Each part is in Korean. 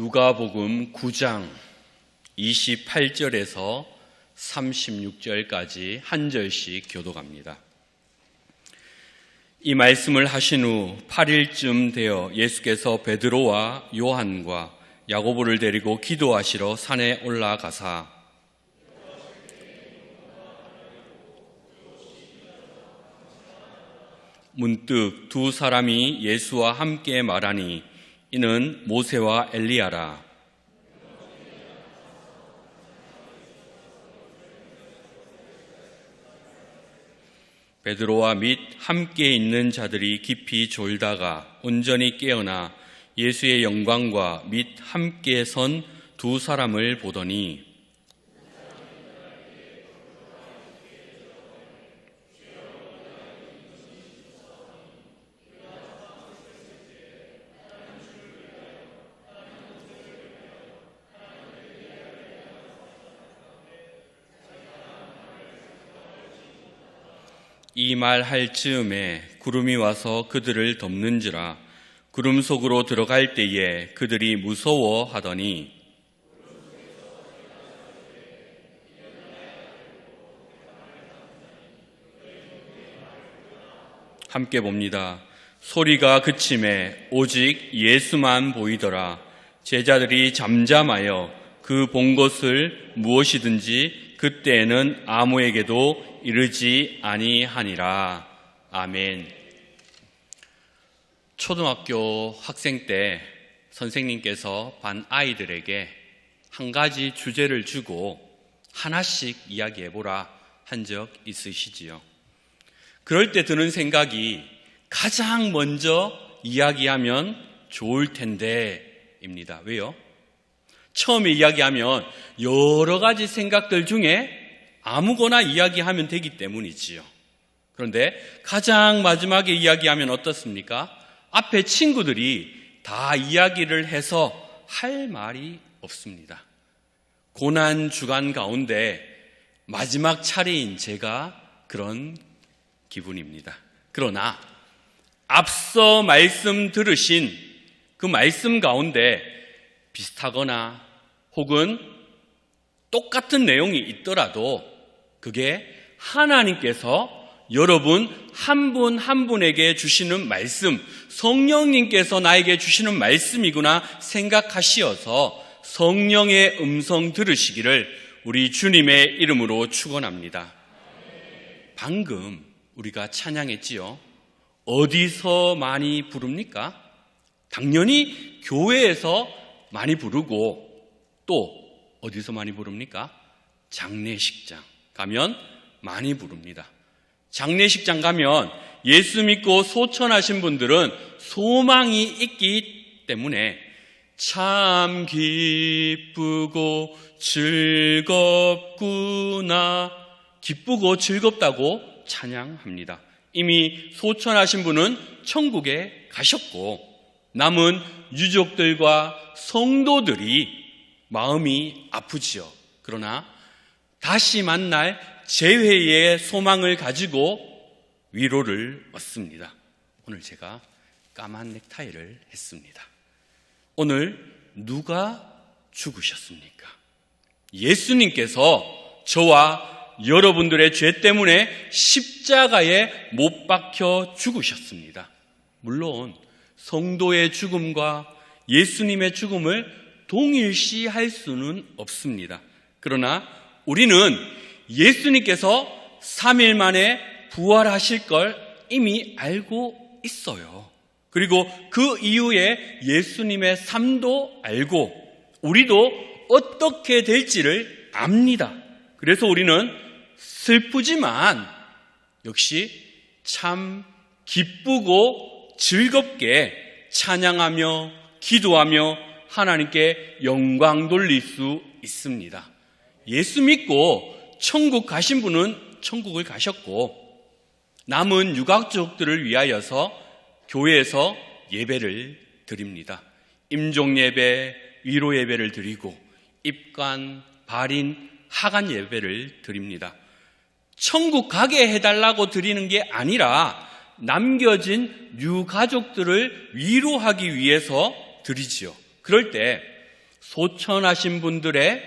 누가복음 9장 28절에서 36절까지 한 절씩 교독합니다. 이 말씀을 하신 후 8일쯤 되어 예수께서 베드로와 요한과 야고보를 데리고 기도하시러 산에 올라가사 문득 두 사람이 예수와 함께 말하니 이는 모세와 엘리야라. 베드로와 및 함께 있는 자들이 깊이 졸다가 온전히 깨어나 예수의 영광과 및 함께 선 두 사람을 보더니 이 말 할 즈음에 구름이 와서 그들을 덮는지라. 구름 속으로 들어갈 때에 그들이 무서워하더니 함께 봅니다. 소리가 그침에 오직 예수만 보이더라. 제자들이 잠잠하여 그 본 것을 무엇이든지 그때에는 아무에게도 이르지 아니하니라. 아멘. 초등학교 학생 때 선생님께서 반 아이들에게 한 가지 주제를 주고 하나씩 이야기해보라 한 적 있으시지요? 그럴 때 드는 생각이 가장 먼저 이야기하면 좋을 텐데입니다. 왜요? 처음에 이야기하면 여러 가지 생각들 중에 아무거나 이야기하면 되기 때문이지요. 그런데 가장 마지막에 이야기하면 어떻습니까? 앞에 친구들이 다 이야기를 해서 할 말이 없습니다. 고난 주간 가운데 마지막 차례인 제가 그런 기분입니다. 그러나 앞서 말씀 들으신 그 말씀 가운데 비슷하거나 혹은 똑같은 내용이 있더라도 그게 하나님께서 여러분 한 분 한 분에게 주시는 말씀, 성령님께서 나에게 주시는 말씀이구나 생각하시어서 성령의 음성 들으시기를 우리 주님의 이름으로 축원합니다. 방금 우리가 찬양했지요. 어디서 많이 부릅니까? 당연히 교회에서 많이 부르고 또 어디서 많이 부릅니까? 장례식장 가면 많이 부릅니다. 장례식장 가면 예수 믿고 소천하신 분들은 소망이 있기 때문에 참 기쁘고 즐겁구나, 기쁘고 즐겁다고 찬양합니다. 이미 소천하신 분은 천국에 가셨고 남은 유족들과 성도들이 마음이 아프지요. 그러나 다시 만날 재회의 소망을 가지고 위로를 얻습니다. 오늘 제가 까만 넥타이를 했습니다. 오늘 누가 죽으셨습니까? 예수님께서 저와 여러분들의 죄 때문에 십자가에 못 박혀 죽으셨습니다. 물론 성도의 죽음과 예수님의 죽음을 동일시할 수는 없습니다. 그러나 우리는 예수님께서 3일 만에 부활하실 걸 이미 알고 있어요. 그리고 그 이후에 예수님의 삶도 알고 우리도 어떻게 될지를 압니다. 그래서 우리는 슬프지만 역시 참 기쁘고 즐겁게 찬양하며 기도하며 하나님께 영광 돌릴 수 있습니다. 예수 믿고 천국 가신 분은 천국을 가셨고 남은 유가족들을 위하여서 교회에서 예배를 드립니다. 임종 예배, 위로 예배를 드리고 입관, 발인, 하간 예배를 드립니다. 천국 가게 해달라고 드리는 게 아니라 남겨진 유가족들을 위로하기 위해서 드리지요. 그럴 때 소천하신 분들의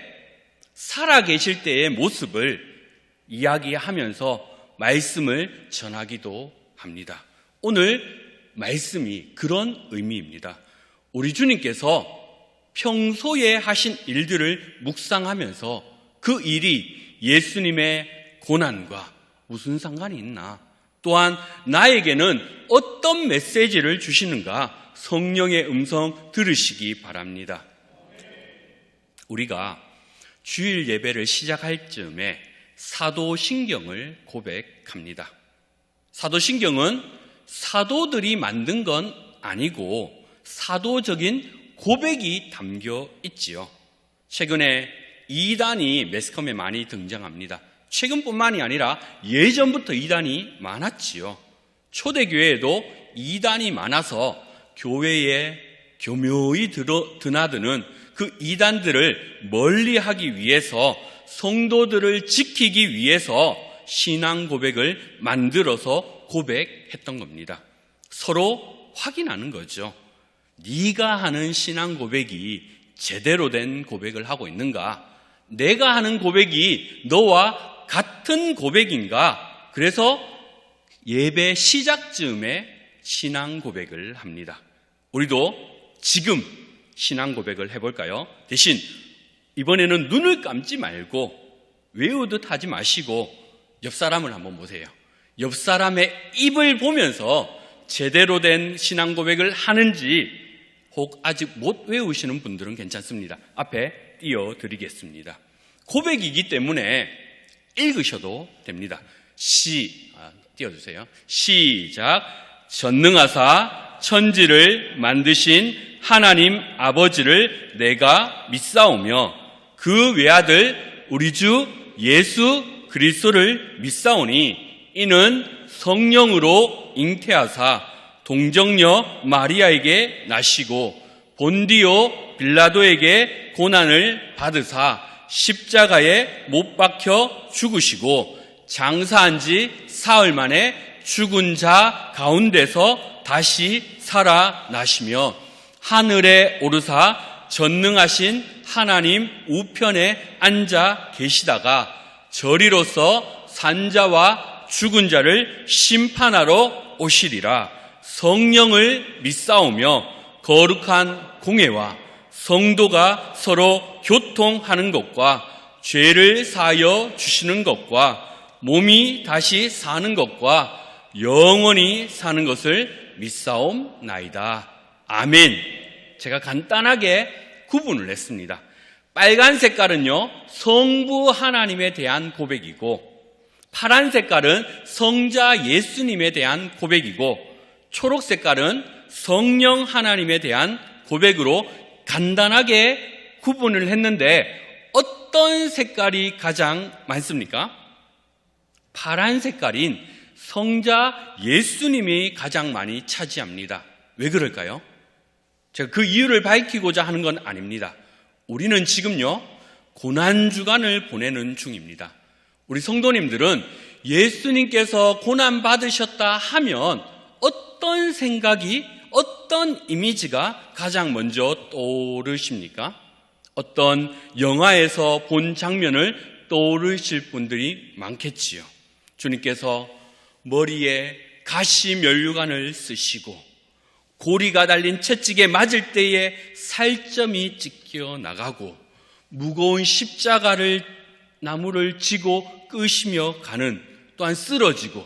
살아계실 때의 모습을 이야기하면서 말씀을 전하기도 합니다. 오늘 말씀이 그런 의미입니다. 우리 주님께서 평소에 하신 일들을 묵상하면서 그 일이 예수님의 고난과 무슨 상관이 있나? 또한 나에게는 어떤 메시지를 주시는가? 성령의 음성 들으시기 바랍니다. 우리가 주일 예배를 시작할 즈음에 사도신경을 고백합니다. 사도신경은 사도들이 만든 건 아니고 사도적인 고백이 담겨 있지요. 최근에 이단이 매스컴에 많이 등장합니다. 최근뿐만이 아니라 예전부터 이단이 많았지요. 초대교회에도 이단이 많아서 교회에 교묘히 드나드는 그 이단들을 멀리하기 위해서 성도들을 지키기 위해서 신앙 고백을 만들어서 고백했던 겁니다. 서로 확인하는 거죠. 네가 하는 신앙 고백이 제대로 된 고백을 하고 있는가? 내가 하는 고백이 너와 같은 고백인가? 그래서 예배 시작 즈음에 신앙 고백을 합니다. 우리도 지금 신앙 고백을 해볼까요? 대신 이번에는 눈을 감지 말고 외우듯 하지 마시고 옆 사람을 한번 보세요. 옆 사람의 입을 보면서 제대로 된 신앙 고백을 하는지 혹 아직 못 외우시는 분들은 괜찮습니다. 앞에 띄워드리겠습니다. 고백이기 때문에 읽으셔도 됩니다. 띄워주세요. 시작. 전능하사 천지를 만드신 하나님 아버지를 내가 믿사오며 그 외아들 우리 주 예수 그리스도를 믿사오니 이는 성령으로 잉태하사 동정녀 마리아에게 나시고 본디오 빌라도에게 고난을 받으사 십자가에 못 박혀 죽으시고 장사한 지 사흘 만에 죽은 자 가운데서 다시 살아나시며 하늘에 오르사 전능하신 하나님 우편에 앉아 계시다가 저리로서 산자와 죽은 자를 심판하러 오시리라. 성령을 믿사오며 거룩한 공회와 성도가 서로 교통하는 것과 죄를 사하여 주시는 것과 몸이 다시 사는 것과 영원히 사는 것을 믿사옵나이다. 아멘. 제가 간단하게 구분을 했습니다. 빨간 색깔은요, 성부 하나님에 대한 고백이고, 파란 색깔은 성자 예수님에 대한 고백이고, 초록 색깔은 성령 하나님에 대한 고백으로 간단하게 구분을 했는데, 어떤 색깔이 가장 많습니까? 파란 색깔인 성자 예수님이 가장 많이 차지합니다. 왜 그럴까요? 제가 그 이유를 밝히고자 하는 건 아닙니다. 우리는 지금요, 고난주간을 보내는 중입니다. 우리 성도님들은 예수님께서 고난받으셨다 하면 어떤 생각이, 어떤 이미지가 가장 먼저 떠오르십니까? 어떤 영화에서 본 장면을 떠오르실 분들이 많겠지요. 주님께서 머리에 가시 면류관을 쓰시고 고리가 달린 채찍에 맞을 때에 살점이 찢겨 나가고 무거운 십자가를 나무를 지고 끄시며 가는, 또한 쓰러지고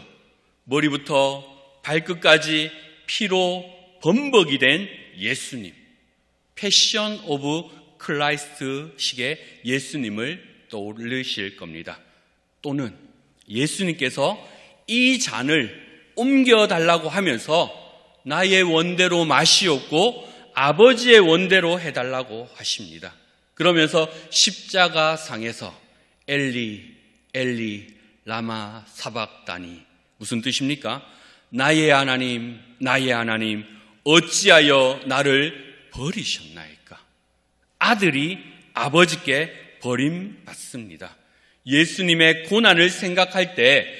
머리부터 발끝까지 피로 범벅이 된 예수님, 패션 오브 크라이스트식의 예수님을 떠올리실 겁니다. 또는 예수님께서 이 잔을 옮겨달라고 하면서 나의 원대로 마시옵고 아버지의 원대로 해달라고 하십니다. 그러면서 십자가 상에서 엘리 엘리 라마 사박다니, 무슨 뜻입니까? 나의 하나님 나의 하나님 어찌하여 나를 버리셨나이까? 아들이 아버지께 버림받습니다. 예수님의 고난을 생각할 때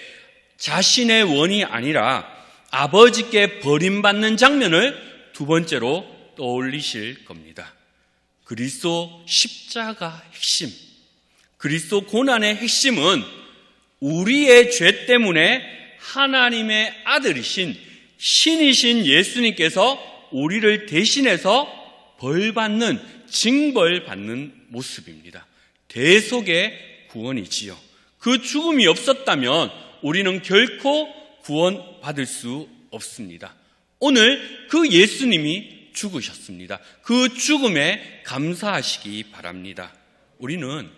자신의 원이 아니라 아버지께 버림받는 장면을 두 번째로 떠올리실 겁니다. 그리스도 십자가 핵심, 그리스도 고난의 핵심은 우리의 죄 때문에 하나님의 아들이신 신이신 예수님께서 우리를 대신해서 벌받는, 징벌받는 모습입니다. 대속의 구원이지요. 그 죽음이 없었다면 우리는 결코 구원받을 수 없습니다. 오늘 그 예수님이 죽으셨습니다. 그 죽음에 감사하시기 바랍니다. 우리는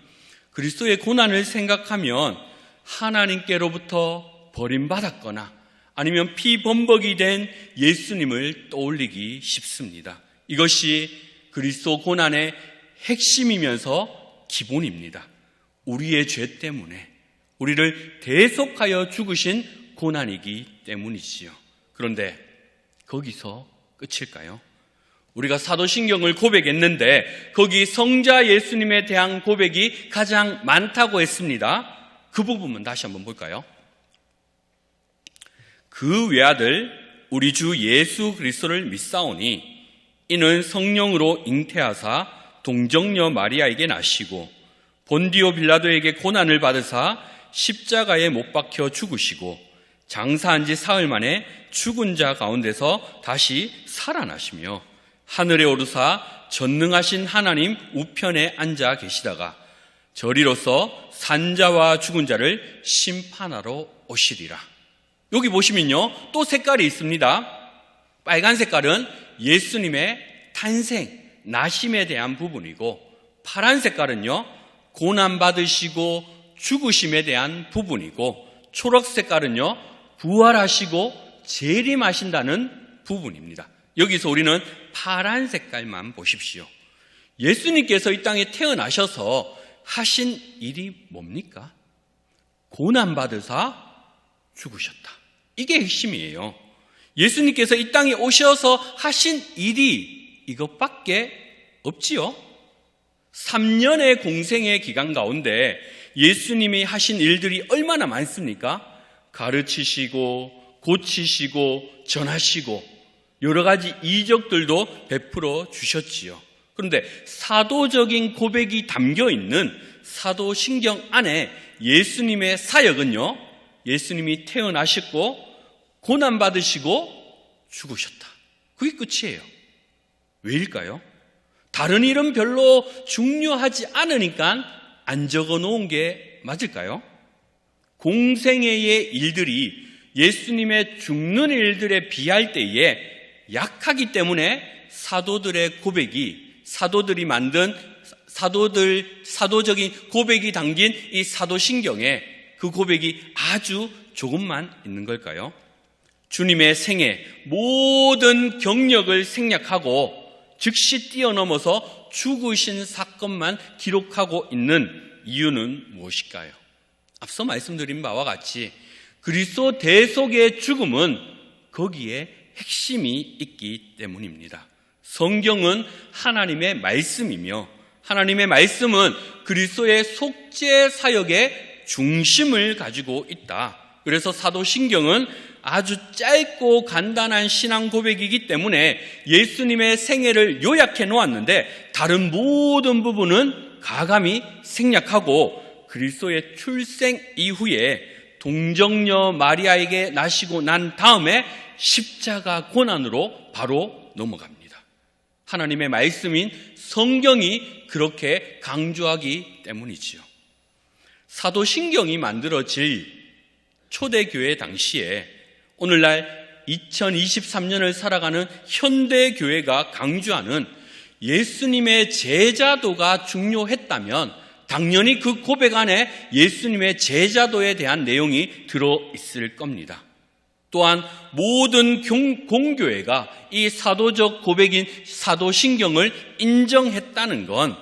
그리스도의 고난을 생각하면 하나님께로부터 버림받았거나 아니면 피범벅이 된 예수님을 떠올리기 쉽습니다. 이것이 그리스도 고난의 핵심이면서 기본입니다. 우리의 죄 때문에 우리를 대속하여 죽으신 고난이기 때문이지요. 그런데 거기서 끝일까요? 우리가 사도신경을 고백했는데 거기 성자 예수님에 대한 고백이 가장 많다고 했습니다. 그 부분만 다시 한번 볼까요? 그 외아들 우리 주 예수 그리스도를 믿사오니 이는 성령으로 잉태하사 동정녀 마리아에게 나시고 본디오 빌라도에게 고난을 받으사 십자가에 못 박혀 죽으시고 장사한 지 사흘 만에 죽은 자 가운데서 다시 살아나시며 하늘에 오르사 전능하신 하나님 우편에 앉아 계시다가 저리로서 산자와 죽은 자를 심판하러 오시리라. 여기 보시면요, 또 색깔이 있습니다. 빨간 색깔은 예수님의 탄생, 나심에 대한 부분이고, 파란 색깔은요, 고난받으시고 죽으심에 대한 부분이고, 초록 색깔은요, 부활하시고 재림하신다는 부분입니다. 여기서 우리는 파란 색깔만 보십시오. 예수님께서 이 땅에 태어나셔서 하신 일이 뭡니까? 고난받으사 죽으셨다. 이게 핵심이에요. 예수님께서 이 땅에 오셔서 하신 일이 이것밖에 없지요. 3년의 공생의 기간 가운데 예수님이 하신 일들이 얼마나 많습니까? 가르치시고 고치시고 전하시고 여러 가지 이적들도 베풀어 주셨지요. 그런데 사도적인 고백이 담겨있는 사도신경 안에 예수님의 사역은요, 예수님이 태어나셨고 고난받으시고 죽으셨다. 그게 끝이에요. 왜일까요? 다른 일은 별로 중요하지 않으니까 안 적어놓은 게 맞을까요? 공생애의 일들이 예수님의 죽는 일들에 비할 때에 약하기 때문에 사도들의 고백이, 사도들이 만든 사도적인 고백이 담긴 이 사도신경에 그 고백이 아주 조금만 있는 걸까요? 주님의 생애 모든 경력을 생략하고 즉시 뛰어넘어서 죽으신 사건만 기록하고 있는 이유는 무엇일까요? 앞서 말씀드린 바와 같이 그리스도 대속의 죽음은 거기에 핵심이 있기 때문입니다. 성경은 하나님의 말씀이며 하나님의 말씀은 그리스도의 속죄 사역의 중심을 가지고 있다. 그래서 사도신경은 아주 짧고 간단한 신앙 고백이기 때문에 예수님의 생애를 요약해 놓았는데 다른 모든 부분은 가감히 생략하고 그리스도의 출생 이후에 동정녀 마리아에게 나시고 난 다음에 십자가 고난으로 바로 넘어갑니다. 하나님의 말씀인 성경이 그렇게 강조하기 때문이지요. 사도신경이 만들어질 초대교회 당시에 오늘날 2023년을 살아가는 현대교회가 강조하는 예수님의 제자도가 중요했다면 당연히 그 고백 안에 예수님의 제자도에 대한 내용이 들어있을 겁니다. 또한 모든 공교회가 이 사도적 고백인 사도신경을 인정했다는 건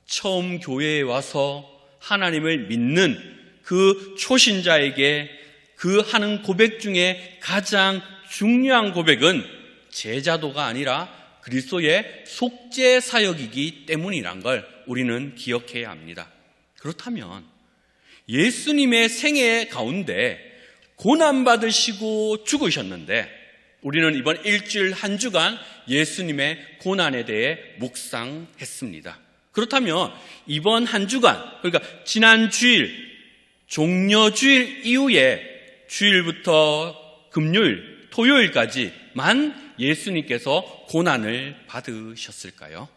처음 교회에 와서 하나님을 믿는 그 초신자에게 그 하는 고백 중에 가장 중요한 고백은 제자도가 아니라 그리스도의 속죄 사역이기 때문이란 걸 우리는 기억해야 합니다. 그렇다면 예수님의 생애 가운데 고난받으시고 죽으셨는데 우리는 이번 일주일 한 주간 예수님의 고난에 대해 묵상했습니다. 그렇다면 이번 한 주간, 그러니까 지난 주일, 종려주일 이후에 주일부터 금요일, 토요일까지만 예수님께서 고난을 받으셨을까요?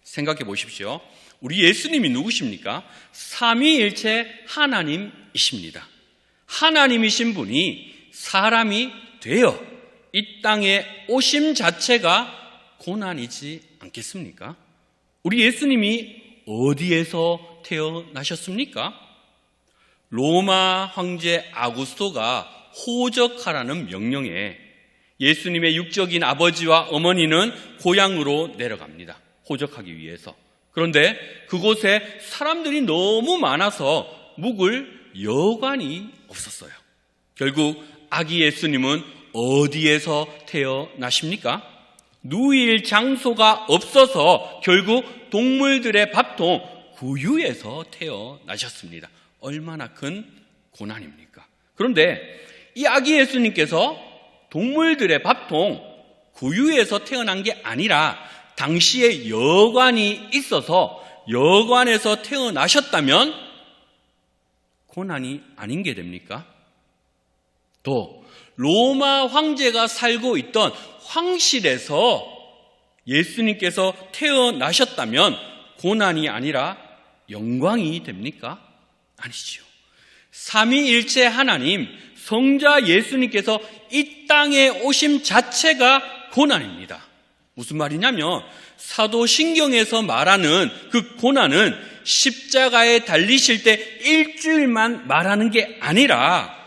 생각해 보십시오. 우리 예수님이 누구십니까? 삼위일체 하나님이십니다. 하나님이신 분이 사람이 되어 이 땅에 오심 자체가 고난이지 않겠습니까? 우리 예수님이 어디에서 태어나셨습니까? 로마 황제 아구스토가 호적하라는 명령에 예수님의 육적인 아버지와 어머니는 고향으로 내려갑니다. 호적하기 위해서. 그런데 그곳에 사람들이 너무 많아서 묵을 여관이 없었어요. 결국 아기 예수님은 어디에서 태어나십니까? 누일 장소가 없어서 결국 동물들의 밥통 구유에서 태어나셨습니다. 얼마나 큰 고난입니까? 그런데 이 아기 예수님께서 동물들의 밥통 구유에서 태어난 게 아니라 당시에 여관이 있어서 여관에서 태어나셨다면 고난이 아닌 게 됩니까? 또 로마 황제가 살고 있던 황실에서 예수님께서 태어나셨다면 고난이 아니라 영광이 됩니까? 아니지요. 삼위일체 하나님, 성자 예수님께서 이 땅에 오심 자체가 고난입니다. 무슨 말이냐면 사도신경에서 말하는 그 고난은 십자가에 달리실 때 일주일만 말하는 게 아니라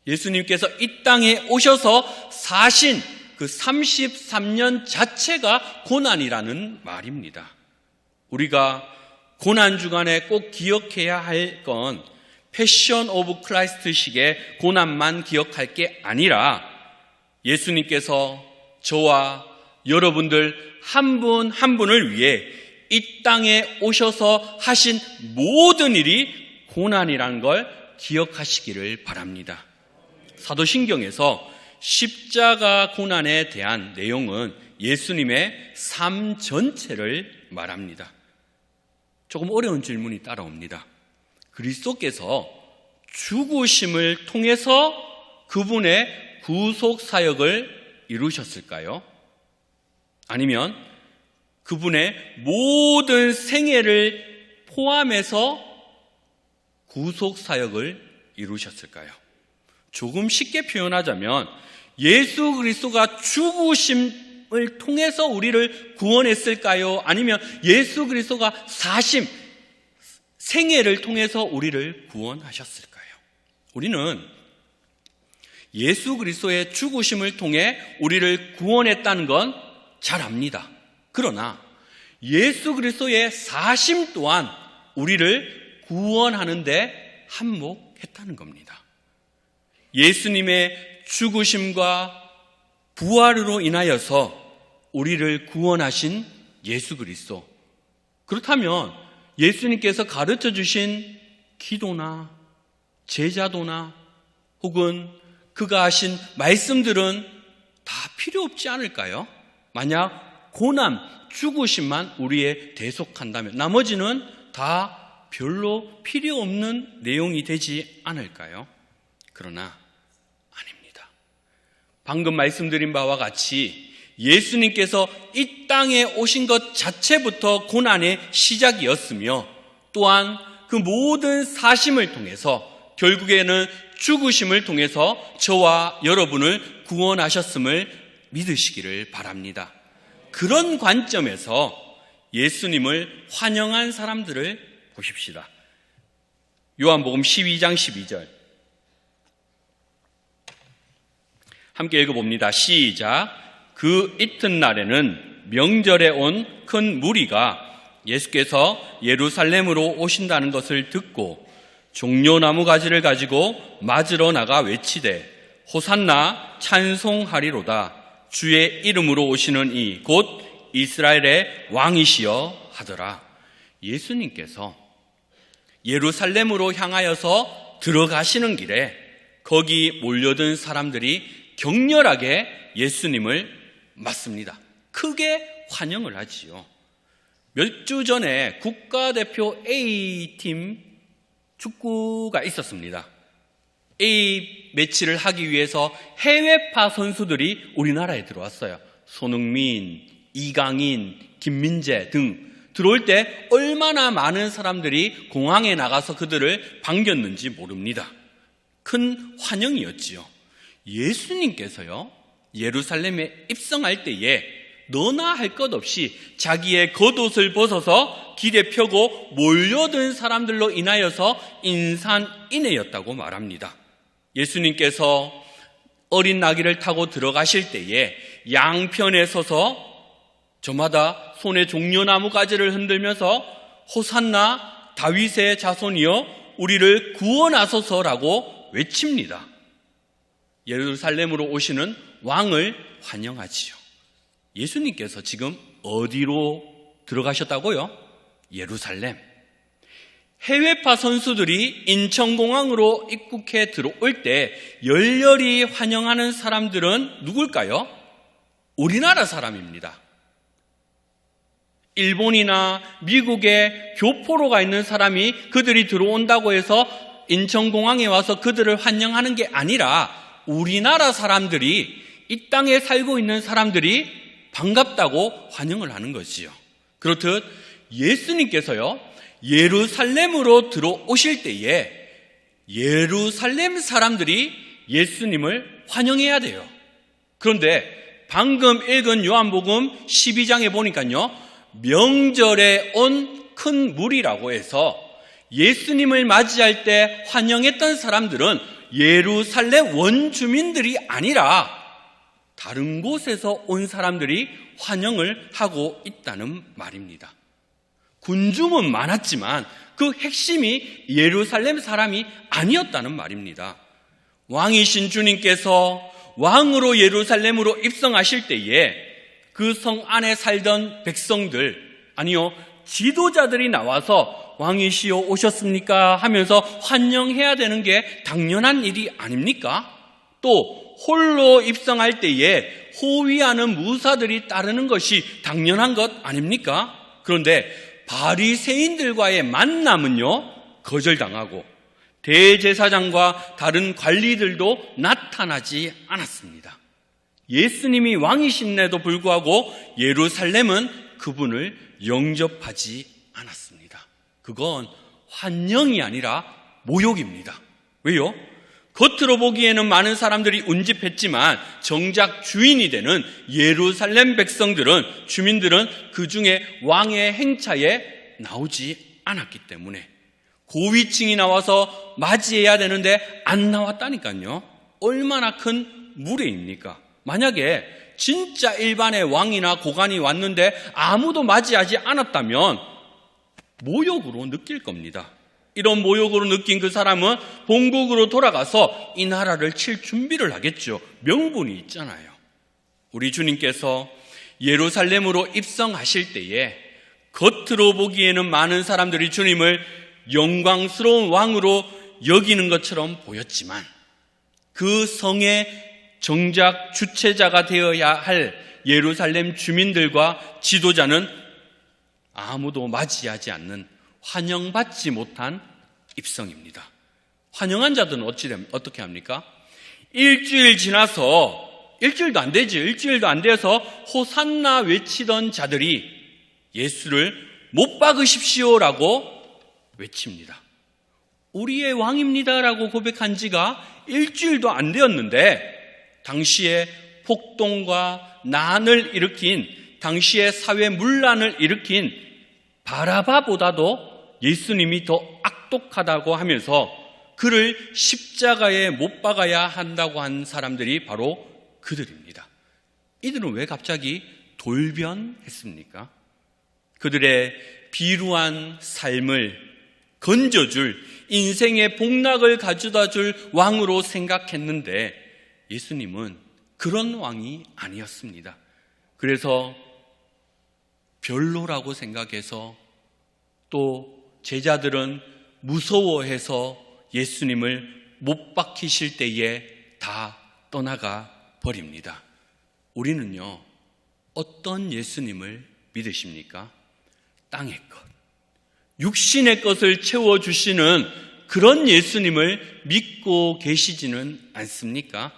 예수님께서 이 땅에 오셔서 사신 그 33년 자체가 고난이라는 말입니다. 우리가 고난 주간에 꼭 기억해야 할 건 패션 오브 크라이스트식의 고난만 기억할 게 아니라 예수님께서 저와 여러분들 한 분 한 분을 위해 이 땅에 오셔서 하신 모든 일이 고난이라는 걸 기억하시기를 바랍니다. 사도신경에서 십자가 고난에 대한 내용은 예수님의 삶 전체를 말합니다. 조금 어려운 질문이 따라옵니다. 그리스도께서 죽으심을 통해서 그분의 구속 사역을 이루셨을까요? 아니면 그분의 모든 생애를 포함해서 구속 사역을 이루셨을까요? 조금 쉽게 표현하자면 예수 그리스도가 죽으심을 통해서 우리를 구원했을까요? 아니면 예수 그리스도가 사심, 생애를 통해서 우리를 구원하셨을까요? 우리는 예수 그리스도의 죽으심을 통해 우리를 구원했다는 건 잘 압니다. 그러나 예수 그리스도의 사심 또한 우리를 구원하는 데 한몫했다는 겁니다. 예수님의 죽으심과 부활으로 인하여서 우리를 구원하신 예수 그리스도. 그렇다면 예수님께서 가르쳐 주신 기도나 제자도나 혹은 그가 하신 말씀들은 다 필요 없지 않을까요? 만약 고난, 죽으심만 우리에 대속한다면 나머지는 다 별로 필요 없는 내용이 되지 않을까요? 그러나 아닙니다. 방금 말씀드린 바와 같이 예수님께서 이 땅에 오신 것 자체부터 고난의 시작이었으며 또한 그 모든 사심을 통해서 결국에는 죽으심을 통해서 저와 여러분을 구원하셨음을 믿으시기를 바랍니다. 그런 관점에서 예수님을 환영한 사람들을 보십시다. 요한복음 12장 12절 함께 읽어봅니다. 시작. 그 이튿날에는 명절에 온 큰 무리가 예수께서 예루살렘으로 오신다는 것을 듣고 종려나무 가지를 가지고 맞으러 나가 외치되 호산나 찬송하리로다. 주의 이름으로 오시는 이 곧 이스라엘의 왕이시여 하더라. 예수님께서 예루살렘으로 향하여서 들어가시는 길에 거기 몰려든 사람들이 격렬하게 예수님을 맞습니다. 크게 환영을 하지요. 몇 주 전에 국가대표 A팀 축구가 있었습니다. A 매치를 하기 위해서 해외파 선수들이 우리나라에 들어왔어요. 손흥민, 이강인, 김민재 등 들어올 때 얼마나 많은 사람들이 공항에 나가서 그들을 반겼는지 모릅니다. 큰 환영이었지요. 예수님께서요, 예루살렘에 입성할 때에 너나 할 것 없이 자기의 겉옷을 벗어서 길에 펴고 몰려든 사람들로 인하여서 인산인해였다고 말합니다. 예수님께서 어린 나귀를 타고 들어가실 때에 양편에 서서 저마다 손에 종려나무 가지를 흔들면서 호산나 다윗의 자손이여 우리를 구원하소서라고 외칩니다. 예루살렘으로 오시는 왕을 환영하지요. 예수님께서 지금 어디로 들어가셨다고요? 예루살렘. 해외파 선수들이 인천공항으로 입국해 들어올 때 열렬히 환영하는 사람들은 누굴까요? 우리나라 사람입니다. 일본이나 미국에 교포로가 있는 사람이 그들이 들어온다고 해서 인천공항에 와서 그들을 환영하는 게 아니라 우리나라 사람들이, 이 땅에 살고 있는 사람들이 반갑다고 환영을 하는 것이요. 그렇듯 예수님께서요, 예루살렘으로 들어오실 때에 예루살렘 사람들이 예수님을 환영해야 돼요. 그런데 방금 읽은 요한복음 12장에 보니까요, 명절에 온 큰 무리라고 해서 예수님을 맞이할 때 환영했던 사람들은 예루살렘 원주민들이 아니라 다른 곳에서 온 사람들이 환영을 하고 있다는 말입니다. 군중은 많았지만 그 핵심이 예루살렘 사람이 아니었다는 말입니다. 왕이신 주님께서 왕으로 예루살렘으로 입성하실 때에 그 성 안에 살던 백성들, 아니요, 지도자들이 나와서 왕이시여 오셨습니까? 하면서 환영해야 되는 게 당연한 일이 아닙니까? 또 홀로 입성할 때에 호위하는 무사들이 따르는 것이 당연한 것 아닙니까? 그런데 바리새인들과의 만남은요, 거절당하고 대제사장과 다른 관리들도 나타나지 않았습니다. 예수님이 왕이신데도 불구하고 예루살렘은 그분을 영접하지 않았습니다. 그건 환영이 아니라 모욕입니다. 왜요? 겉으로 보기에는 많은 사람들이 운집했지만 정작 주인이 되는 예루살렘 백성들은, 주민들은 그 중에 왕의 행차에 나오지 않았기 때문에 고위층이 나와서 맞이해야 되는데 안 나왔다니까요. 얼마나 큰 무례입니까? 만약에 진짜 일반의 왕이나 고관이 왔는데 아무도 맞이하지 않았다면 모욕으로 느낄 겁니다. 이런 모욕으로 느낀 그 사람은 본국으로 돌아가서 이 나라를 칠 준비를 하겠죠. 명분이 있잖아요. 우리 주님께서 예루살렘으로 입성하실 때에 겉으로 보기에는 많은 사람들이 주님을 영광스러운 왕으로 여기는 것처럼 보였지만 그 성의 정작 주체자가 되어야 할 예루살렘 주민들과 지도자는 아무도 맞이하지 않는, 환영받지 못한 입성입니다. 환영한 자들은 어떻게 합니까? 일주일 지나서, 일주일도 안 되지, 일주일도 안 돼서 호산나 외치던 자들이 예수를 못 박으십시오라고 외칩니다. 우리의 왕입니다라고 고백한 지가 일주일도 안 되었는데 당시에 폭동과 난을 일으킨, 당시에 사회 문란을 일으킨 바라바보다도 예수님이 더 악독하다고 하면서 그를 십자가에 못 박아야 한다고 한 사람들이 바로 그들입니다. 이들은 왜 갑자기 돌변했습니까? 그들의 비루한 삶을 건져줄, 인생의 복락을 가져다 줄 왕으로 생각했는데 예수님은 그런 왕이 아니었습니다. 그래서 별로라고 생각해서, 또 제자들은 무서워해서 예수님을 못 박히실 때에 다 떠나가 버립니다. 우리는요, 어떤 예수님을 믿으십니까? 땅의 것, 육신의 것을 채워주시는 그런 예수님을 믿고 계시지는 않습니까?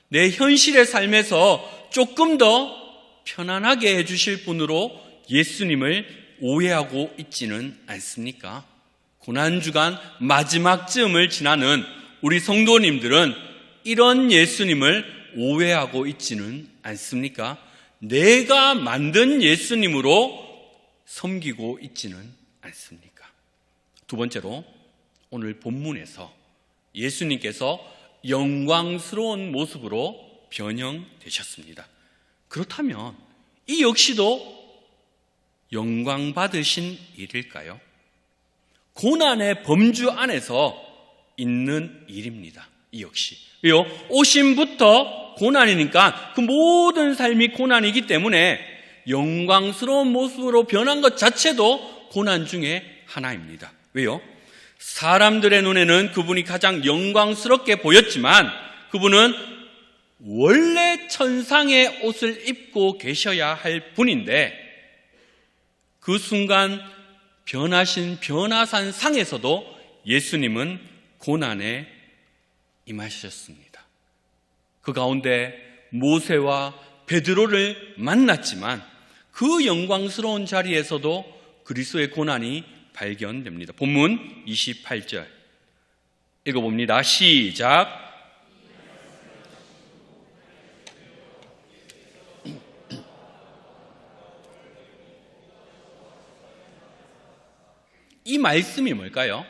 내 현실의 삶에서 조금 더 편안하게 해주실 분으로 예수님을 오해하고 있지는 않습니까? 고난주간 마지막 쯤을 지나는 우리 성도님들은 이런 예수님을 오해하고 있지는 않습니까? 내가 만든 예수님으로 섬기고 있지는 않습니까? 두 번째로 오늘 본문에서 예수님께서 영광스러운 모습으로 변형되셨습니다. 그렇다면 이 역시도 영광 받으신 일일까요? 고난의 범주 안에서 있는 일입니다. 이 역시. 왜요? 오심부터 고난이니까 그 모든 삶이 고난이기 때문에 영광스러운 모습으로 변한 것 자체도 고난 중에 하나입니다. 왜요? 사람들의 눈에는 그분이 가장 영광스럽게 보였지만 그분은 원래 천상의 옷을 입고 계셔야 할 분인데 그 순간 변하신 변화산 상에서도 예수님은 고난에 임하셨습니다. 그 가운데 모세와 베드로를 만났지만 그 영광스러운 자리에서도 그리스도의 고난이 발견됩니다. 본문 28절 읽어봅니다. 시작. 이 말씀이 뭘까요?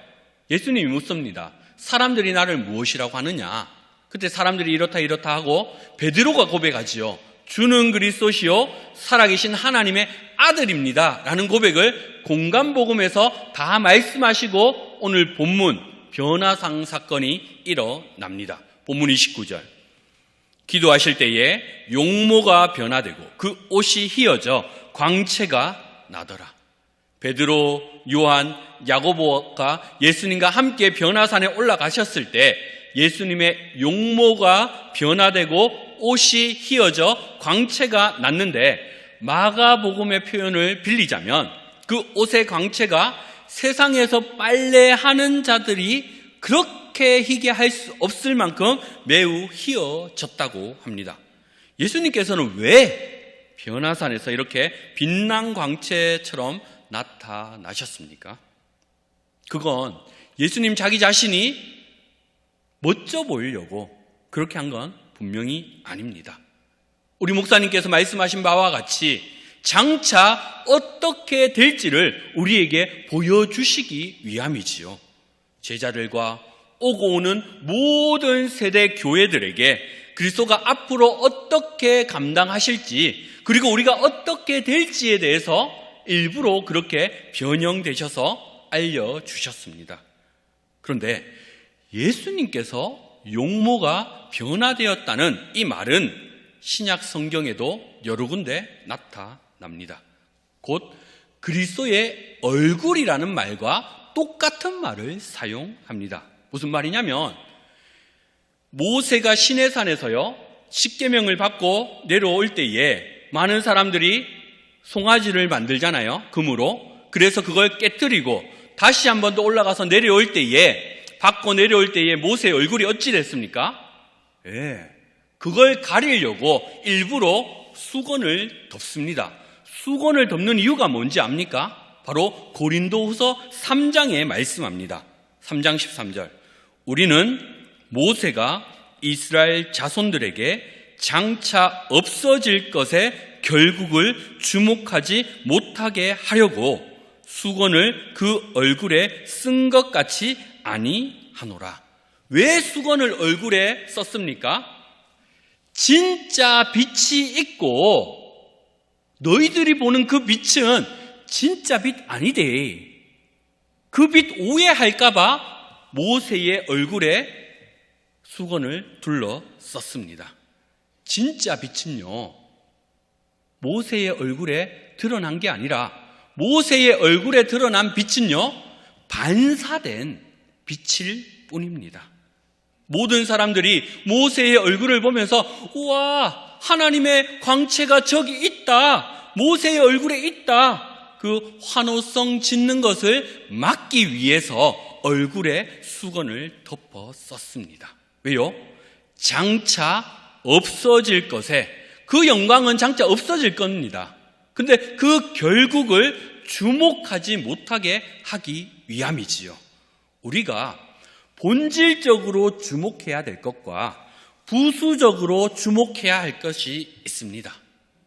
예수님이 묻습니다. 사람들이 나를 무엇이라고 하느냐? 그때 사람들이 이렇다 하고 베드로가 고백하지요. 주는 그리스도시요 살아계신 하나님의 아들입니다 라는 고백을 공간복음에서 다 말씀하시고 오늘 본문 변화상 사건이 일어납니다. 본문 29절 기도하실 때에 용모가 변화되고 그 옷이 휘어져 광채가 나더라. 베드로, 요한, 야고보가 예수님과 함께 변화산에 올라가셨을 때 예수님의 용모가 변화되고 옷이 휘어져 광채가 났는데 마가복음의 표현을 빌리자면 그 옷의 광채가 세상에서 빨래하는 자들이 그렇게 희게 할 수 없을 만큼 매우 휘어졌다고 합니다. 예수님께서는 왜 변화산에서 이렇게 빛난 광채처럼 나타나셨습니까? 그건 예수님 자기 자신이 멋져 보이려고 그렇게 한 건 분명히 아닙니다. 우리 목사님께서 말씀하신 바와 같이 장차 어떻게 될지를 우리에게 보여주시기 위함이지요. 제자들과 오고 오는 모든 세대 교회들에게 그리스도가 앞으로 어떻게 감당하실지 그리고 우리가 어떻게 될지에 대해서 일부러 그렇게 변형되셔서 알려주셨습니다. 그런데 예수님께서 용모가 변화되었다는 이 말은 신약 성경에도 여러 군데 나타납니다. 곧 그리스도의 얼굴이라는 말과 똑같은 말을 사용합니다. 무슨 말이냐면 모세가 시내산에서요 십계명을 받고 내려올 때에 많은 사람들이 송아지를 만들잖아요. 금으로. 그래서 그걸 깨뜨리고 다시 한 번 더 올라가서 내려올 때에 받고 내려올 때에 모세의 얼굴이 어찌 됐습니까? 그걸 가리려고 일부러 수건을 덮습니다. 수건을 덮는 이유가 뭔지 압니까? 바로 고린도후서 3장에 말씀합니다. 3장 13절 우리는 모세가 이스라엘 자손들에게 장차 없어질 것에 결국을 주목하지 못하게 하려고 수건을 그 얼굴에 쓴 것 같이 아니하노라. 왜 수건을 얼굴에 썼습니까? 진짜 빛이 있고 너희들이 보는 그 빛은 진짜 빛 아니대. 그 빛 오해할까 봐 모세의 얼굴에 수건을 둘러 썼습니다. 진짜 빛은요 모세의 얼굴에 드러난 게 아니라 모세의 얼굴에 드러난 빛은요 반사된 빛일 뿐입니다. 모든 사람들이 모세의 얼굴을 보면서 우와, 하나님의 광채가 저기 있다, 모세의 얼굴에 있다, 그 환호성 짓는 것을 막기 위해서 얼굴에 수건을 덮어 썼습니다. 왜요? 장차 없어질 것에, 그 영광은 장차 없어질 겁니다. 근데 그 결국을 주목하지 못하게 하기 위함이지요. 우리가 본질적으로 주목해야 될 것과 부수적으로 주목해야 할 것이 있습니다.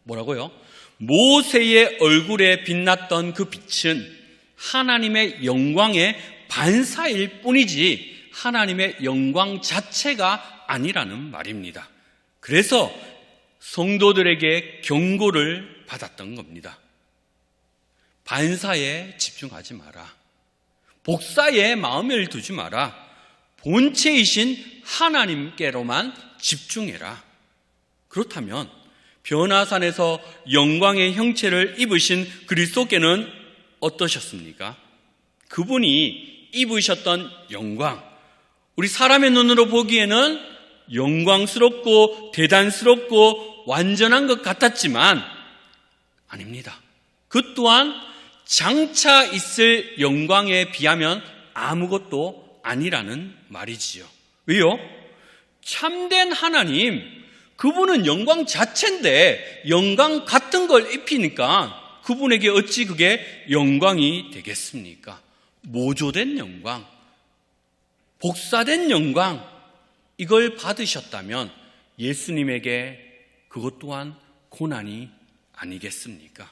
뭐라고요? 모세의 얼굴에 빛났던 그 빛은 하나님의 영광의 반사일 뿐이지 하나님의 영광 자체가 아니라는 말입니다. 그래서 성도들에게 경고를 받았던 겁니다. 반사에 집중하지 마라. 복사에 마음을 두지 마라. 본체이신 하나님께로만 집중해라. 그렇다면 변화산에서 영광의 형체를 입으신 그리스도께는 어떠셨습니까? 그분이 입으셨던 영광, 우리 사람의 눈으로 보기에는 영광스럽고 대단스럽고 완전한 것 같았지만 아닙니다. 그 또한 장차 있을 영광에 비하면 아무것도 아니라는 말이지요. 왜요? 참된 하나님, 그분은 영광 자체인데 영광 같은 걸 입히니까 그분에게 어찌 그게 영광이 되겠습니까? 모조된 영광, 복사된 영광, 이걸 받으셨다면 예수님에게 그것 또한 고난이 아니겠습니까?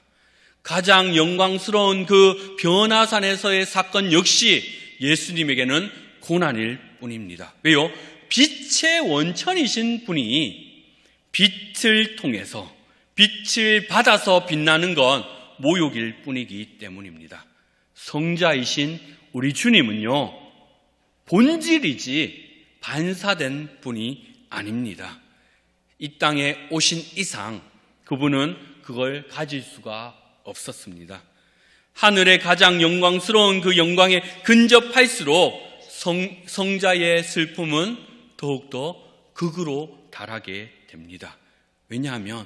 가장 영광스러운 그 변화산에서의 사건 역시 예수님에게는 고난일 뿐입니다. 왜요? 빛의 원천이신 분이 빛을 통해서, 빛을 받아서 빛나는 건 모욕일 뿐이기 때문입니다. 성자이신 우리 주님은요, 본질이지 반사된 분이 아닙니다. 이 땅에 오신 이상 그분은 그걸 가질 수가 없었습니다. 하늘의 가장 영광스러운 그 영광에 근접할수록 성자의 슬픔은 더욱더 극으로 달하게 됩니다. 왜냐하면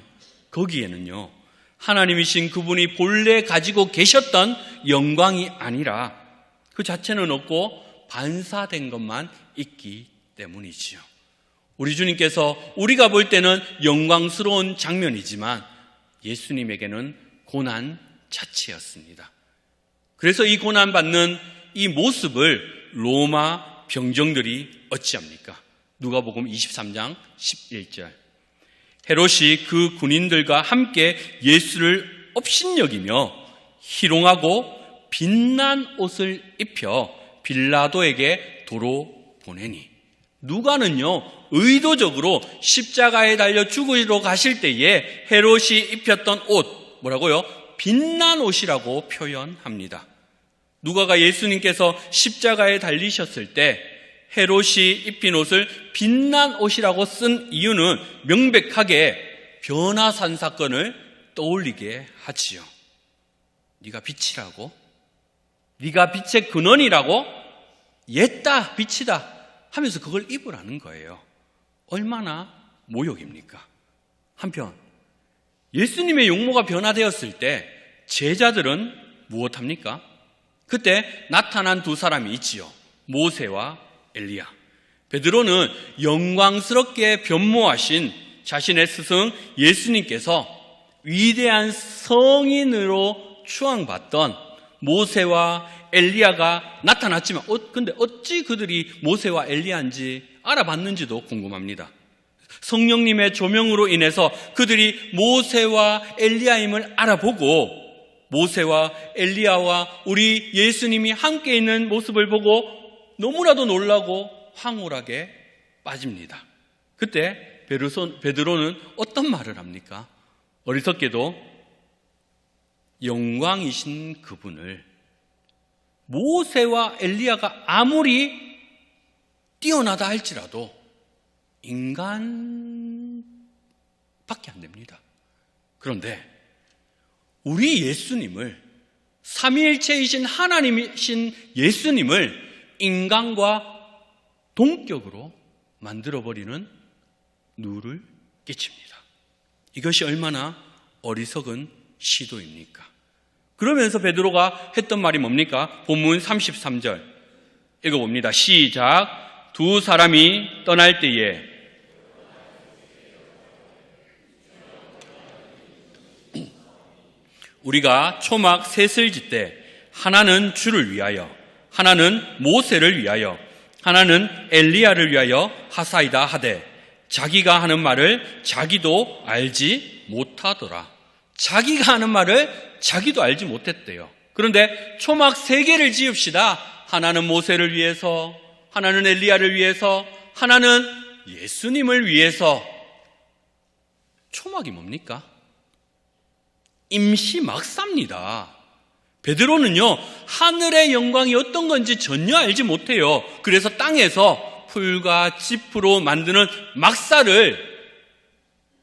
거기에는요, 하나님이신 그분이 본래 가지고 계셨던 영광이 아니라 그 자체는 없고 반사된 것만 있기 때문이지요. 우리 주님께서 우리가 볼 때는 영광스러운 장면이지만 예수님에게는 고난 자체였습니다. 그래서 이 고난받는 이 모습을 로마 병정들이 어찌합니까? 누가복음 23장 11절. 헤롯이 그 군인들과 함께 예수를 업신여기며 희롱하고 빛난 옷을 입혀 빌라도에게 도로 보내니, 누가는요 의도적으로 십자가에 달려 죽으러 가실 때에 헤롯이 입혔던 옷, 뭐라고요? 빛난 옷이라고 표현합니다. 누가가 예수님께서 십자가에 달리셨을 때 헤롯이 입힌 옷을 빛난 옷이라고 쓴 이유는 명백하게 변화산 사건을 떠올리게 하지요. 네가 빛이라고? 네가 빛의 근원이라고? 옛다, 빛이다 하면서 그걸 입으라는 거예요. 얼마나 모욕입니까? 한편 예수님의 용모가 변화되었을 때 제자들은 무엇합니까? 그때 나타난 두 사람이 있지요. 모세와 엘리야. 베드로는 영광스럽게 변모하신 자신의 스승 예수님께서 위대한 성인으로 추앙받던 모세와 엘리야가 나타났지만 근데 어찌 그들이 모세와 엘리야인지 알아봤는지도 궁금합니다. 성령님의 조명으로 인해서 그들이 모세와 엘리야임을 알아보고 모세와 엘리야와 우리 예수님이 함께 있는 모습을 보고 너무나도 놀라고 황홀하게 빠집니다. 그때 베드로는 어떤 말을 합니까? 어리석게도 영광이신 그분을 모세와 엘리야가 아무리 뛰어나다 할지라도 인간밖에 안 됩니다. 그런데 우리 예수님을, 삼위일체이신 하나님이신 예수님을 인간과 동격으로 만들어버리는 누를 끼칩니다. 이것이 얼마나 어리석은 시도입니까? 그러면서 베드로가 했던 말이 뭡니까? 본문 33절 읽어봅니다. 시작. 두 사람이 떠날 때에 우리가 초막 셋을 짓되 하나는 주를 위하여, 하나는 모세를 위하여, 하나는 엘리야를 위하여 하사이다 하되 자기가 하는 말을 자기도 알지 못하더라. 자기가 하는 말을 자기도 알지 못했대요. 그런데 초막 3개를 지읍시다. 하나는 모세를 위해서, 하나는 엘리야를 위해서, 하나는 예수님을 위해서. 초막이 뭡니까? 임시 막사입니다. 베드로는요, 하늘의 영광이 어떤 건지 전혀 알지 못해요. 그래서 땅에서 풀과 짚으로 만드는 막사를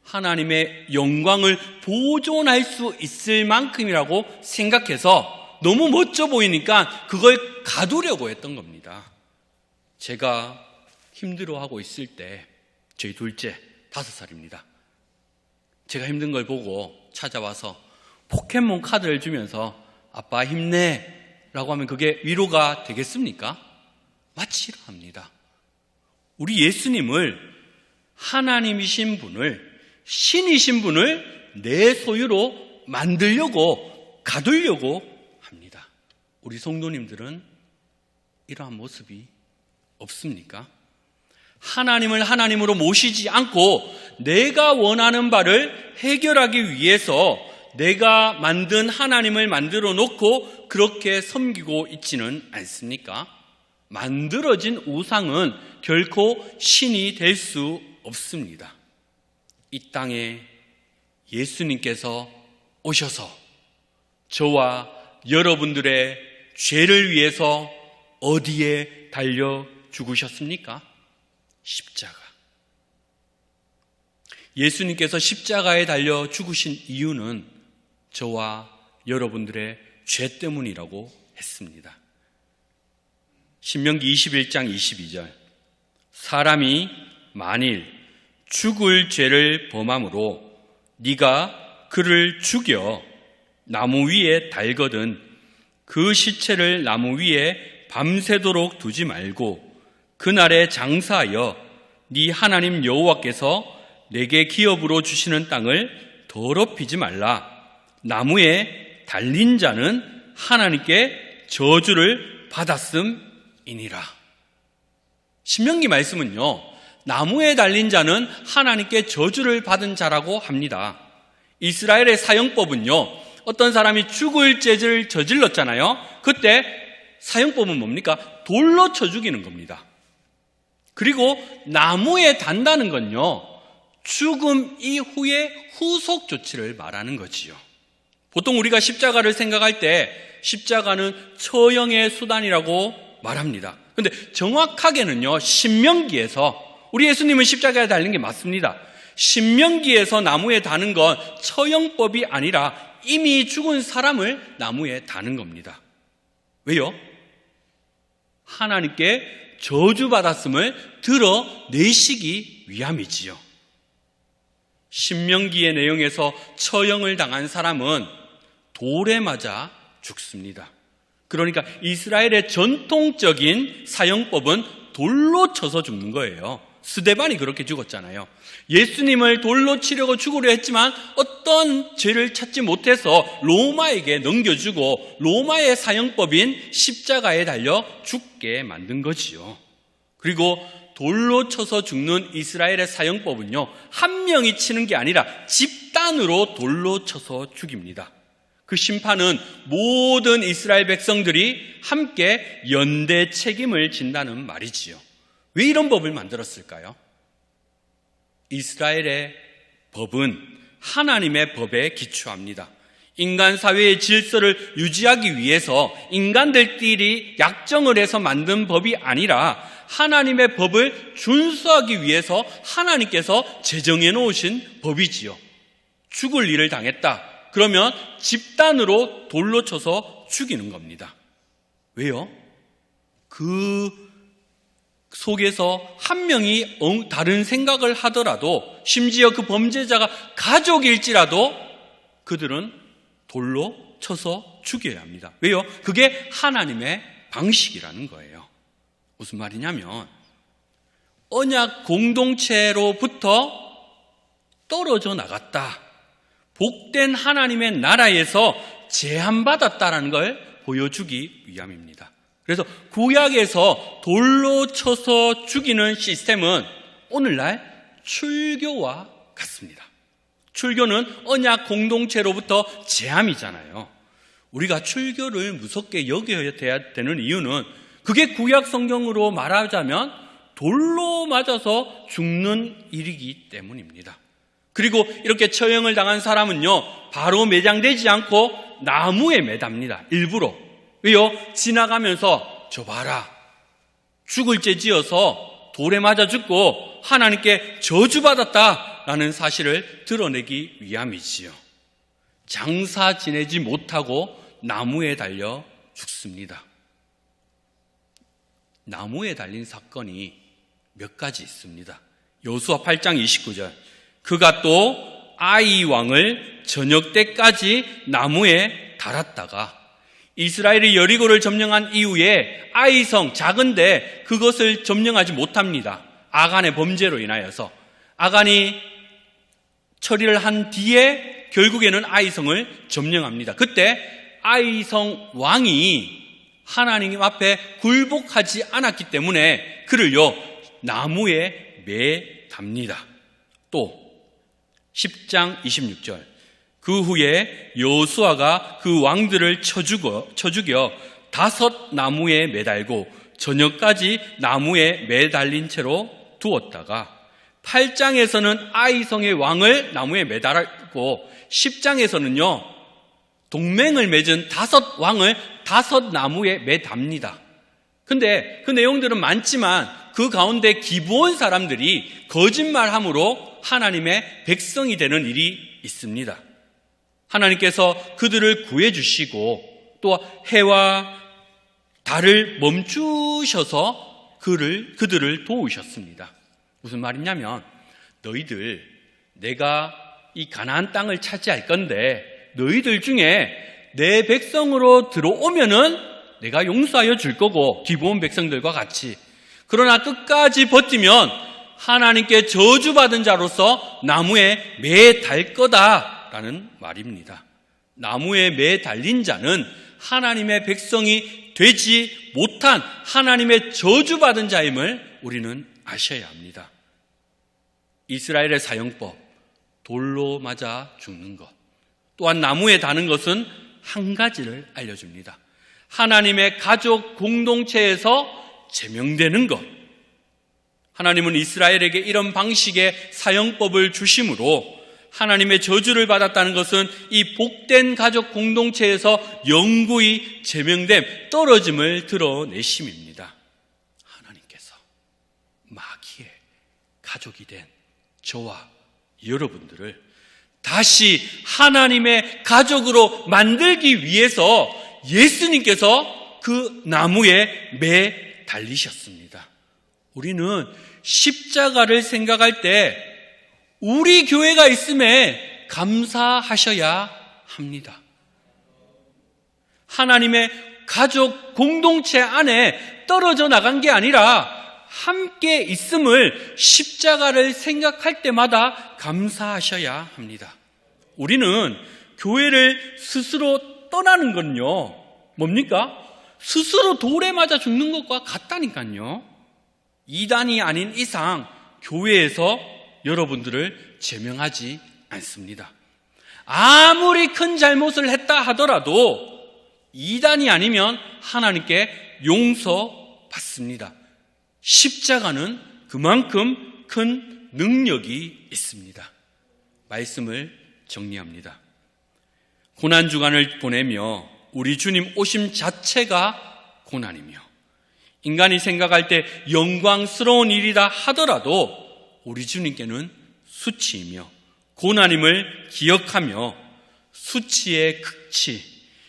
하나님의 영광을 보존할 수 있을 만큼이라고 생각해서 너무 멋져 보이니까 그걸 가두려고 했던 겁니다. 제가 힘들어하고 있을 때 저희 둘째 5살입니다. 제가 힘든 걸 보고 찾아와서 포켓몬 카드를 주면서 아빠 힘내 라고 하면 그게 위로가 되겠습니까? 마치 이러합니다. 우리 예수님을, 하나님이신 분을, 신이신 분을 내 소유로 만들려고, 가두려고 합니다. 우리 성도님들은 이러한 모습이 없습니까? 하나님을 하나님으로 모시지 않고 내가 원하는 바를 해결하기 위해서 내가 만든 하나님을 만들어 놓고 그렇게 섬기고 있지는 않습니까? 만들어진 우상은 결코 신이 될 수 없습니다. 이 땅에 예수님께서 오셔서 저와 여러분들의 죄를 위해서 어디에 달려 죽으셨습니까? 십자가. 예수님께서 십자가에 달려 죽으신 이유는 저와 여러분들의 죄 때문이라고 했습니다. 신명기 21장 22절 사람이 만일 죽을 죄를 범함으로 네가 그를 죽여 나무 위에 달거든 그 시체를 나무 위에 밤새도록 두지 말고 그날에 장사하여 네 하나님 여호와께서 내게 기업으로 주시는 땅을 더럽히지 말라. 나무에 달린 자는 하나님께 저주를 받았음이니라. 신명기 말씀은요, 나무에 달린 자는 하나님께 저주를 받은 자라고 합니다. 이스라엘의 사형법은요, 어떤 사람이 죽을 죄를 저질렀잖아요. 그때 사형법은 뭡니까? 돌로 쳐 죽이는 겁니다. 그리고 나무에 단다는 건요, 죽음 이후의 후속 조치를 말하는 거지요. 보통 우리가 십자가를 생각할 때 십자가는 처형의 수단이라고 말합니다. 그런데 정확하게는요, 신명기에서 우리 예수님은 십자가에 달린 게 맞습니다. 신명기에서 나무에 다는 건 처형법이 아니라 이미 죽은 사람을 나무에 다는 겁니다. 왜요? 하나님께 저주받았음을 드러내시기 위함이지요. 신명기의 내용에서 처형을 당한 사람은 돌에 맞아 죽습니다. 그러니까 이스라엘의 전통적인 사형법은 돌로 쳐서 죽는 거예요. 스데반이 그렇게 죽었잖아요. 예수님을 돌로 치려고 죽으려 했지만 어떤 죄를 찾지 못해서 로마에게 넘겨주고 로마의 사형법인 십자가에 달려 죽게 만든 거지요. 그리고 돌로 쳐서 죽는 이스라엘의 사형법은요, 한 명이 치는 게 아니라 집단으로 돌로 쳐서 죽입니다. 그 심판은 모든 이스라엘 백성들이 함께 연대 책임을 진다는 말이지요. 왜 이런 법을 만들었을까요? 이스라엘의 법은 하나님의 법에 기초합니다. 인간 사회의 질서를 유지하기 위해서 인간들끼리 약정을 해서 만든 법이 아니라 하나님의 법을 준수하기 위해서 하나님께서 제정해 놓으신 법이지요. 죽을 일을 당했다. 그러면 집단으로 돌로 쳐서 죽이는 겁니다. 왜요? 그 속에서 한 명이 다른 생각을 하더라도, 심지어 그 범죄자가 가족일지라도 그들은 돌로 쳐서 죽여야 합니다. 왜요? 그게 하나님의 방식이라는 거예요. 무슨 말이냐면, 언약 공동체로부터 떨어져 나갔다, 복된 하나님의 나라에서 제한받았다라는 걸 보여주기 위함입니다. 그래서 구약에서 돌로 쳐서 죽이는 시스템은 오늘날 출교와 같습니다. 출교는 언약 공동체로부터 제함이잖아요. 우리가 출교를 무섭게 여겨야 되는 이유는, 그게 구약 성경으로 말하자면 돌로 맞아서 죽는 일이기 때문입니다. 그리고 이렇게 처형을 당한 사람은요, 바로 매장되지 않고 나무에 매답니다. 일부러. 왜요? 지나가면서 저 봐라, 죽을 죄 지어서 돌에 맞아 죽고 하나님께 저주받았다라는 사실을 드러내기 위함이지요. 장사 지내지 못하고 나무에 달려 죽습니다. 나무에 달린 사건이 몇 가지 있습니다. 여호수아 8장 29절, 그가 또 아이 왕을 저녁 때까지 나무에 달았다가 이스라엘이 여리고를 점령한 이후에 아이성, 작은데 그것을 점령하지 못합니다. 아간의 범죄로 인하여서. 아간이 처리를 한 뒤에 결국에는 아이성을 점령합니다. 그때 아이성 왕이 하나님 앞에 굴복하지 않았기 때문에 그를요, 나무에 매답니다. 또 10장 26절, 그 후에 여호수아가 그 왕들을 쳐 죽여 5 나무에 매달고 저녁까지 나무에 매달린 채로 두었다가, 8장에서는 아이성의 왕을 나무에 매달고 10장에서는요 동맹을 맺은 5 왕을 5 나무에 매답니다. 근데 그 내용들은 많지만 그 가운데 기브온 사람들이 거짓말함으로 하나님의 백성이 되는 일이 있습니다. 하나님께서 그들을 구해주시고 또 해와 달을 멈추셔서 그들을 도우셨습니다. 무슨 말이냐면, 너희들, 내가 이 가나안 땅을 차지할 건데 너희들 중에 내 백성으로 들어오면은 내가 용서하여 줄 거고, 기브온 백성들과 같이. 그러나 끝까지 버티면 하나님께 저주받은 자로서 나무에 매달 거다라는 말입니다. 나무에 매달린 자는 하나님의 백성이 되지 못한 하나님의 저주받은 자임을 우리는 아셔야 합니다. 이스라엘의 사형법, 돌로 맞아 죽는 것, 또한 나무에 다는 것은 한 가지를 알려줍니다. 하나님의 가족 공동체에서 제명되는 것. 하나님은 이스라엘에게 이런 방식의 사형법을 주심으로 하나님의 저주를 받았다는 것은 이 복된 가족 공동체에서 영구히 제명됨, 떨어짐을 드러내심입니다. 하나님께서 마귀의 가족이 된 저와 여러분들을 다시 하나님의 가족으로 만들기 위해서 예수님께서 그 나무에 매 달리셨습니다. 우리는 십자가를 생각할 때 우리 교회가 있음에 감사하셔야 합니다. 하나님의 가족 공동체 안에 떨어져 나간 게 아니라 함께 있음을, 십자가를 생각할 때마다 감사하셔야 합니다. 우리는 교회를 스스로 떠나는 건요, 뭡니까? 스스로 돌에 맞아 죽는 것과 같다니까요. 이단이 아닌 이상 교회에서 여러분들을 제명하지 않습니다. 아무리 큰 잘못을 했다 하더라도 이단이 아니면 하나님께 용서받습니다. 십자가는 그만큼 큰 능력이 있습니다. 말씀을 정리합니다. 고난주간을 보내며 우리 주님 오심 자체가 고난이며, 인간이 생각할 때 영광스러운 일이다 하더라도 우리 주님께는 수치이며, 고난임을 기억하며 수치의 극치,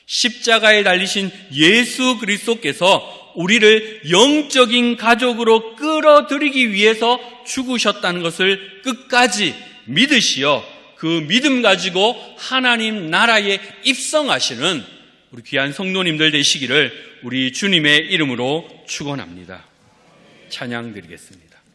십자가에 달리신 예수 그리스도께서 우리를 영적인 가족으로 끌어들이기 위해서 죽으셨다는 것을 끝까지 믿으시어 그 믿음 가지고 하나님 나라에 입성하시는 우리 귀한 성도님들 되시기를 우리 주님의 이름으로 축원합니다. 찬양 드리겠습니다.